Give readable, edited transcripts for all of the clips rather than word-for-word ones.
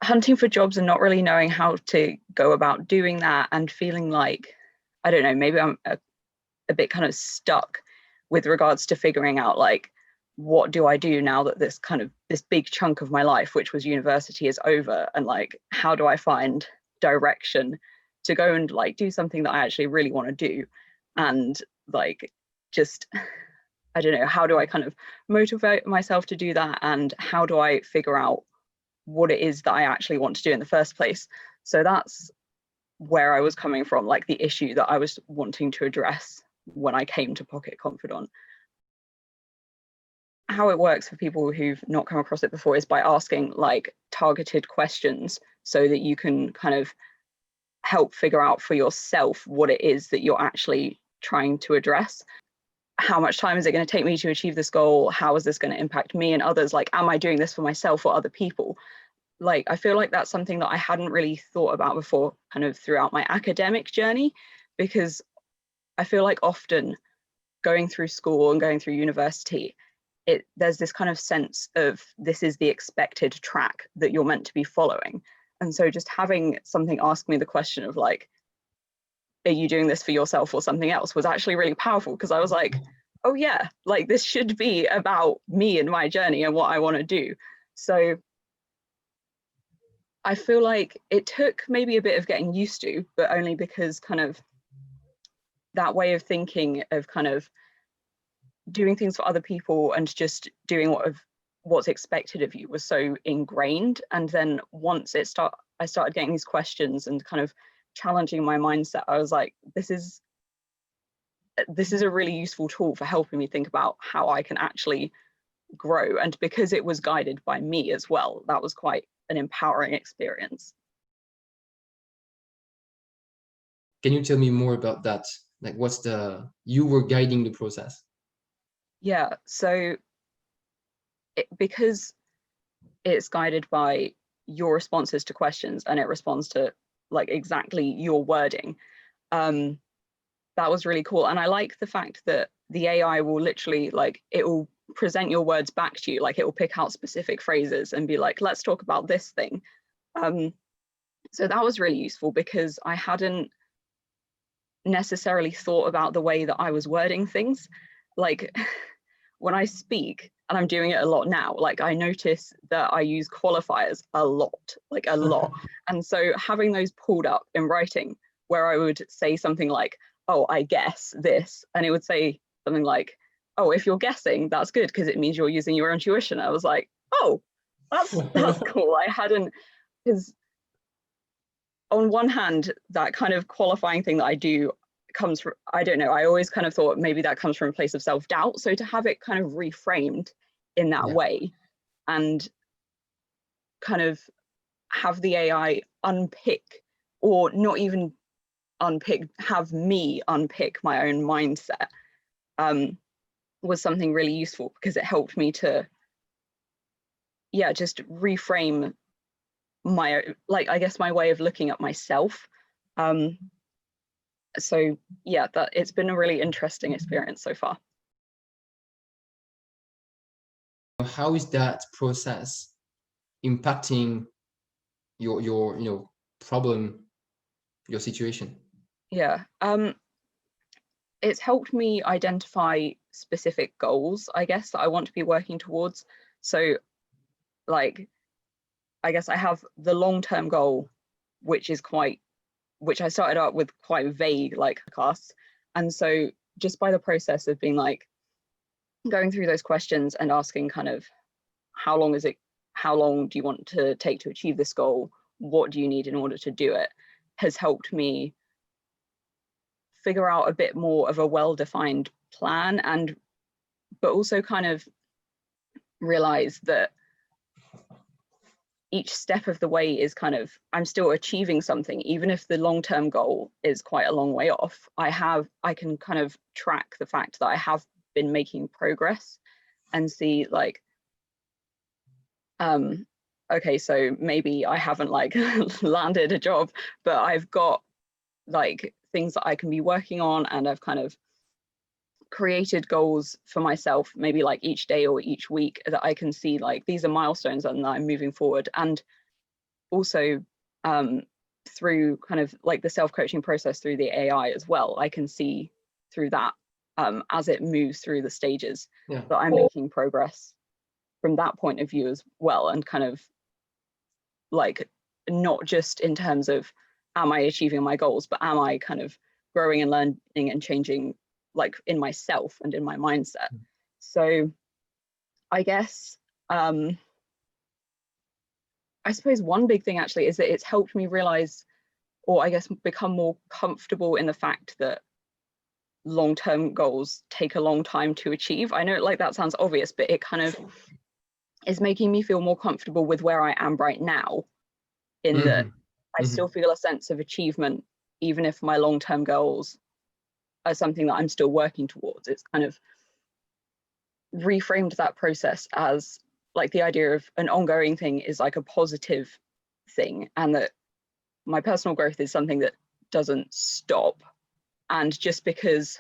hunting for jobs and not really knowing how to go about doing that, and feeling like, I don't know, maybe I'm a bit kind of stuck with regards to figuring out like, what do I do now that this big chunk of my life, which was university, is over, and like, how do I find direction to go and like do something that I actually really want to do, and like, just, I don't know, how do I kind of motivate myself to do that, and how do I figure out what it is that I actually want to do in the first place. So that's where I was coming from, like the issue that I was wanting to address when I came to Pocket Confidant. How it works for people who've not come across it before is by asking like targeted questions, so that you can kind of help figure out for yourself what it is that you're actually trying to address. How much time is it going to take me to achieve this goal? How is this going to impact me and others? Like, am I doing this for myself or other people? Like, I feel like that's something that I hadn't really thought about before, kind of throughout my academic journey, because I feel like often going through school and going through university, there's this kind of sense of this is the expected track that you're meant to be following. And so just having something ask me the question of like, are you doing this for yourself or something else, was actually really powerful, because I was like, oh yeah, like this should be about me and my journey and what I want to do. So I feel like it took maybe a bit of getting used to, but only because kind of that way of thinking of kind of doing things for other people and just doing what's expected of you was so ingrained. And then once I started getting these questions and kind of challenging my mindset, I was like, this is a really useful tool for helping me think about how I can actually grow. And because it was guided by me as well, that was quite an empowering experience. Can you tell me more about that? Like, you were guiding the process? Yeah, so because it's guided by your responses to questions and it responds to like exactly your wording, that was really cool. And I like the fact that the AI will literally, like, it will present your words back to you, like it will pick out specific phrases and be like, let's talk about this thing. So that was really useful, because I hadn't necessarily thought about the way that I was wording things. Like when I speak, and I'm doing it a lot now, like I notice that I use qualifiers a lot, like a lot. And so having those pulled up in writing, where I would say something like, oh, I guess this, and it would say something like, oh, if you're guessing, that's good, because it means you're using your intuition. I was like, oh, that's cool. I hadn't, because on one hand, that kind of qualifying thing that I do comes from, I don't know, I always kind of thought maybe that comes from a place of self-doubt. So to have it kind of reframed in that way, and kind of have the AI unpick, or not even unpick, have me unpick my own mindset, was something really useful, because it helped me to, yeah, just reframe my, like, I guess my way of looking at myself. So yeah, it's been a really interesting experience so far. How is that process impacting your problem, your situation? Yeah, it's helped me identify specific goals, I guess, that I want to be working towards. So like, I guess I have the long-term goal, which I started out with quite vague, like, podcasts. And so just by the process of being like, going through those questions and asking kind of, how long do you want to take to achieve this goal? What do you need in order to do it? Has helped me figure out a bit more of a well-defined plan, but also kind of realize that each step of the way is kind of, I'm still achieving something, even if the long-term goal is quite a long way off. I can kind of track the fact that I have been making progress, and see like, okay, so maybe I haven't like landed a job, but I've got like things that I can be working on, and I've kind of created goals for myself, maybe like each day or each week, that I can see like, these are milestones and I'm moving forward. And also through kind of like the self-coaching process through the AI as well, I can see through that as it moves through the stages that I'm making progress from that point of view as well, and kind of like not just in terms of am I achieving my goals, but am I kind of growing and learning and changing like in myself and in my mindset. So I guess I suppose one big thing actually is that it's helped me realize, or I guess become more comfortable in the fact that long-term goals take a long time to achieve. I know like that sounds obvious, but it kind of is making me feel more comfortable with where I am right now, in that I still feel a sense of achievement, even if my long-term goals are something that I'm still working towards. It's kind of reframed that process as like the idea of an ongoing thing is like a positive thing, and that my personal growth is something that doesn't stop. And just because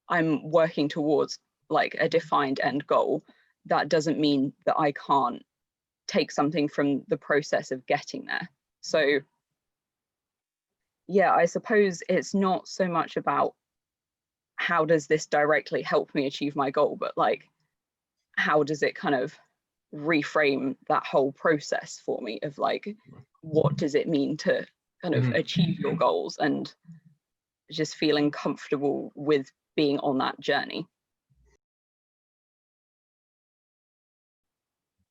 I'm working towards like a defined end goal, that doesn't mean that I can't take something from the process of getting there. So yeah, I suppose it's not so much about how does this directly help me achieve my goal, but like how does it kind of reframe that whole process for me of like what does it mean to kind of achieve your goals, and just feeling comfortable with being on that journey.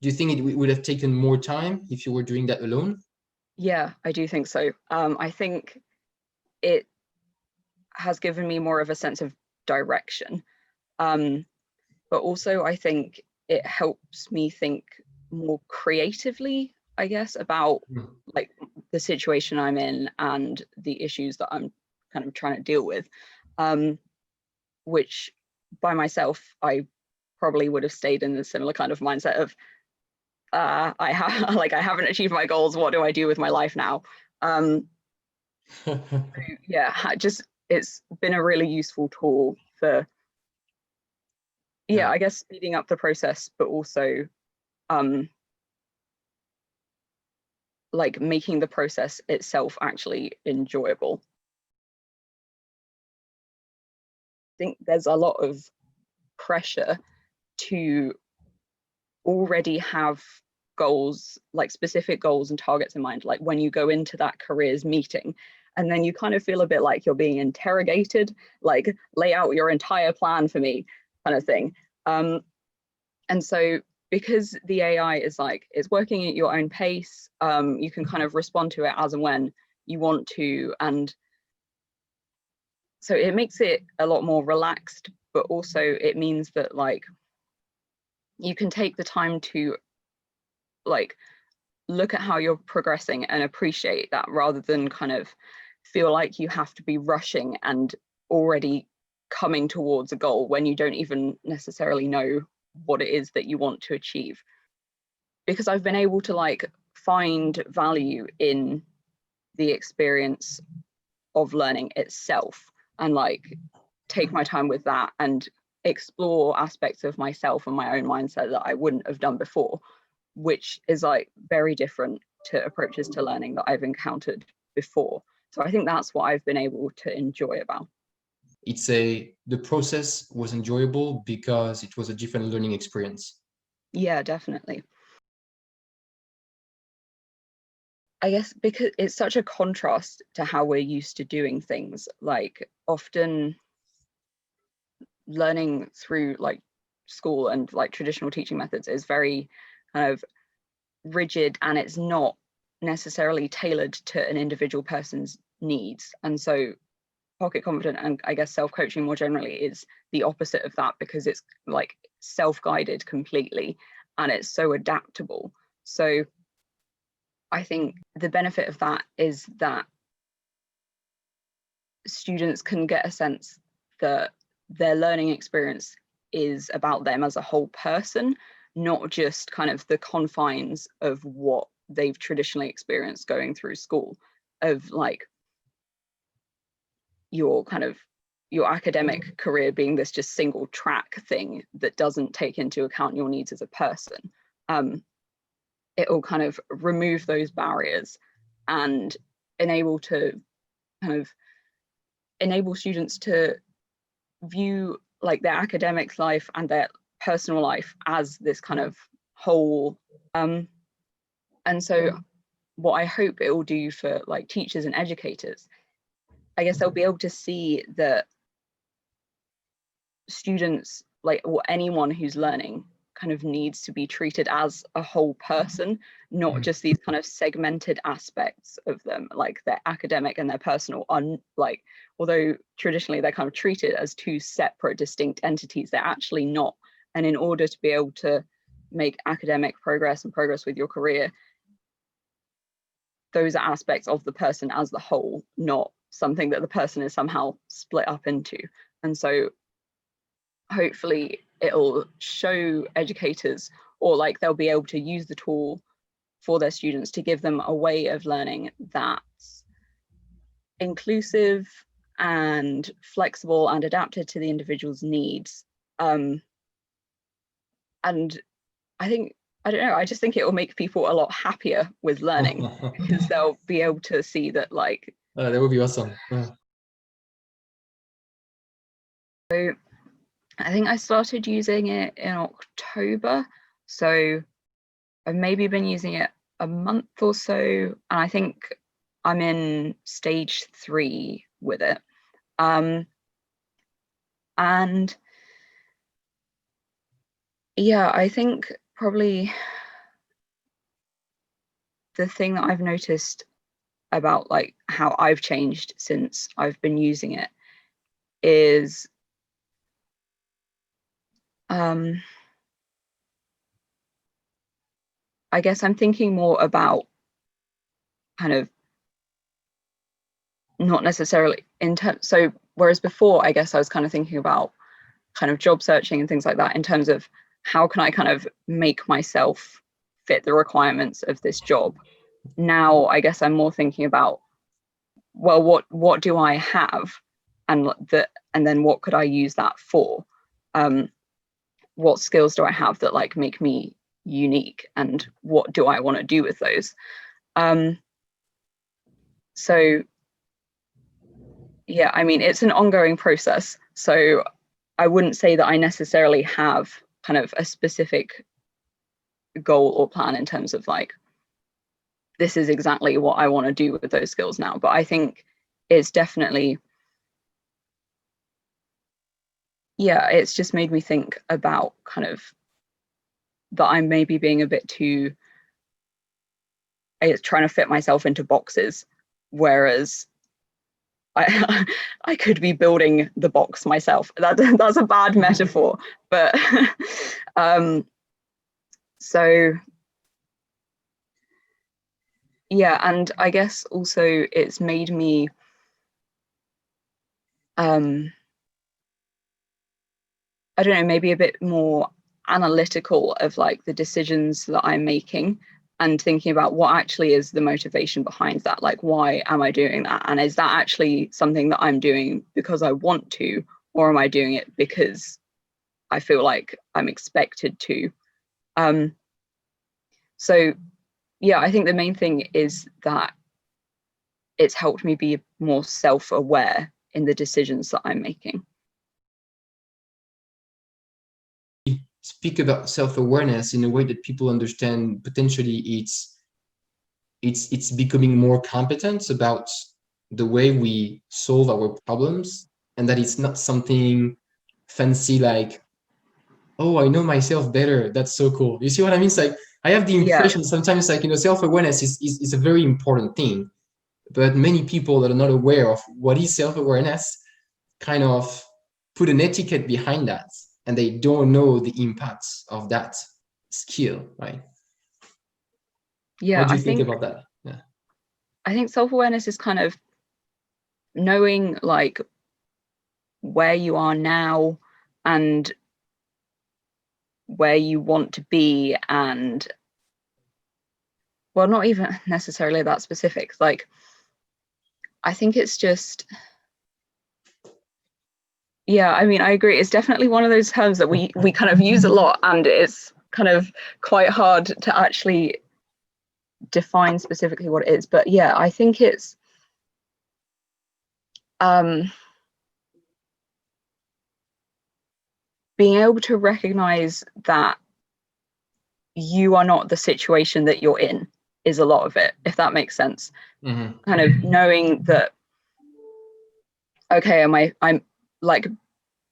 Do you think it would have taken more time if you were doing that alone? Yeah, I do think so. I think it has given me more of a sense of direction, but also I think it helps me think more creatively, I guess, about like the situation I'm in and the issues that I'm kind of trying to deal with, which by myself I probably would have stayed in a similar kind of mindset of I haven't achieved my goals, what do I do with my life now? Yeah, just it's been a really useful tool for I guess speeding up the process, but also like making the process itself actually enjoyable. I think there's a lot of pressure to already have goals, like specific goals and targets in mind, like when you go into that careers meeting, and then you kind of feel a bit like you're being interrogated, like lay out your entire plan for me kind of thing. And so because the AI is like, it's working at your own pace, you can kind of respond to it as and when you want to. And so it makes it a lot more relaxed, but also it means that like you can take the time to like look at how you're progressing and appreciate that, rather than kind of feel like you have to be rushing and already coming towards a goal when you don't even necessarily know what it is that you want to achieve. Because I've been able to like find value in the experience of learning itself, and like take my time with that and explore aspects of myself and my own mindset that I wouldn't have done before, which is like very different to approaches to learning that I've encountered before. So I think that's what I've been able to enjoy about. The process was enjoyable because it was a different learning experience. Yeah, definitely. I guess because it's such a contrast to how we're used to doing things. Like often learning through like school and like traditional teaching methods is very kind of rigid, and it's not necessarily tailored to an individual person's needs. And so Pocket Confident, and I guess self-coaching more generally, is the opposite of that, because it's like self-guided completely and it's so adaptable. So I think the benefit of that is that students can get a sense that their learning experience is about them as a whole person, not just kind of the confines of what they've traditionally experienced going through school, of like your academic career being this just single track thing that doesn't take into account your needs as a person. it'll kind of remove those barriers and enable students to view like their academic life and their personal life as this kind of whole. And so what I hope it will do for like teachers and educators, I guess they'll be able to see that students, like, or anyone who's learning, kind of needs to be treated as a whole person, not just these kind of segmented aspects of them, like their academic and their personal, like, although traditionally they're kind of treated as two separate, distinct entities, they're actually not. And in order to be able to make academic progress and progress with your career, those are aspects of the person as the whole, not something that the person is somehow split up into. And so hopefully it'll show educators, or like they'll be able to use the tool for their students to give them a way of learning that's inclusive and flexible and adapted to the individual's needs. And I don't know, I just think it will make people a lot happier with learning because they'll be able to see that, like, that would be awesome. So I think I started using it in October, so I've maybe been using it a month or so, and I think I'm in stage 3 with it. And yeah, I think probably the thing that I've noticed about like how I've changed since I've been using it is I guess I'm thinking more about kind of not necessarily so whereas before I guess I was kind of thinking about kind of job searching and things like that in terms of how can I kind of make myself fit the requirements of this job. Now I guess I'm more thinking about, well, what do I have, and then what could I use that for? What skills do I have that like make me unique, and what do I want to do with those? So yeah, I mean, it's an ongoing process, so I wouldn't say that I necessarily have kind of a specific goal or plan in terms of like, this is exactly what I want to do with those skills now. But I think it's definitely, yeah, it's just made me think about kind of that I'm maybe being a bit too, it's trying to fit myself into boxes, whereas I could be building the box myself. That's a bad metaphor, but so yeah, and I guess also it's made me I don't know, maybe a bit more analytical of like the decisions that I'm making, and thinking about what actually is the motivation behind that. Like, why am I doing that? And is that actually something that I'm doing because I want to, or am I doing it because I feel like I'm expected to? So yeah, I think the main thing is that it's helped me be more self-aware in the decisions that I'm making. Speak about self-awareness in a way that people understand potentially it's becoming more competent about the way we solve our problems, and that it's not something fancy like, oh, I know myself better, that's so cool. You see what I mean? It's like I have the impression sometimes, like, self-awareness is a very important thing, but many people that are not aware of what is self-awareness kind of put an etiquette behind that, and they don't know the impacts of that skill, right? Yeah, What do you think about that? Yeah. I think self-awareness is kind of knowing like where you are now and where you want to be, and well, not even necessarily that specific. Like, I think it's just, yeah, I mean, I agree. It's definitely one of those terms that we kind of use a lot, and it's kind of quite hard to actually define specifically what it is, but yeah, I think it's being able to recognize that you are not the situation that you're in is a lot of it, if that makes sense. Mm-hmm. Kind of knowing that, okay, I'm like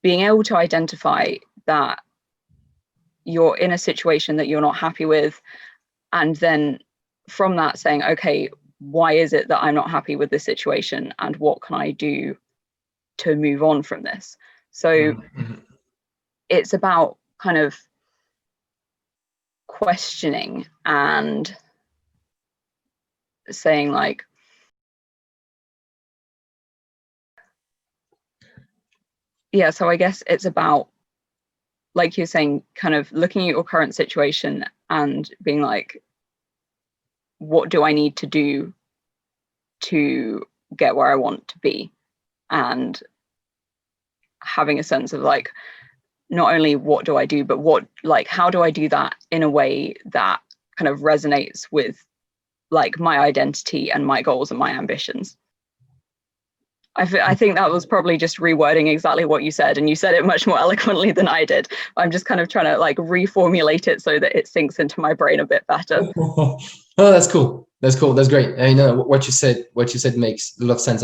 being able to identify that you're in a situation that you're not happy with, and then from that saying, okay, why is it that I'm not happy with this situation, and what can I do to move on from this? So Mm-hmm. it's about kind of questioning and saying like, yeah, so I guess it's about, like you're saying, kind of looking at your current situation and being like, what do I need to do to get where I want to be? And having a sense of like, not only what do I do, but what, like, how do I do that in a way that kind of resonates with like my identity and my goals and my ambitions. I think that was probably just rewording exactly what you said, and you said it much more eloquently than I did. I'm just kind of trying to like reformulate it so that it sinks into my brain a bit better. Oh, that's cool. That's cool. That's great. I know what you said makes a lot of sense.